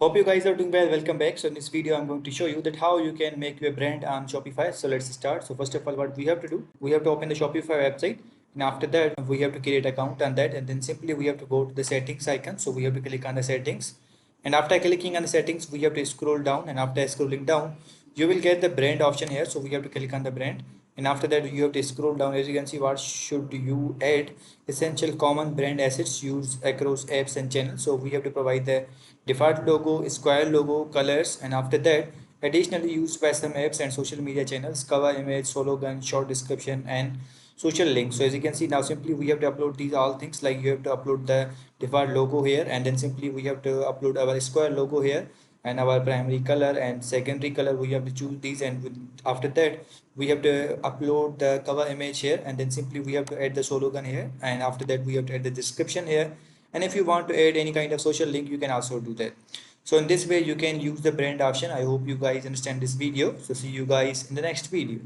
Hope you guys are doing well. Welcome back. So in this video, I'm going to show you that how you can make your brand on Shopify. So let's start. So first of all, what we have to do, we have to open the Shopify website. And after that, we have to create account on that. And then simply we have to go to the settings icon. So we have to click on the settings. And after clicking on the settings, we have to scroll down. And after scrolling down, you will get the brand option here. So we have to click on the brand. And after that, you have to scroll down. As you can see, what should you add? Essential common brand assets used across apps and channels. So we have to provide the default logo, square logo, colors, and after that, additionally used by some apps and social media channels, cover image, slogan, short description, and social link. So as you can see now, simply we have to upload these all things, like you have to upload the default logo here, and then simply we have to upload our square logo here and our primary color and secondary color. We have to choose these, and after that we have to upload the cover image here, and then simply we have to add the slogan here, and after that we have to add the description here. And if you want to add any kind of social link, you can also do that. So in this way you can use the brand option. I hope you guys understand this video. So see you guys in the next video.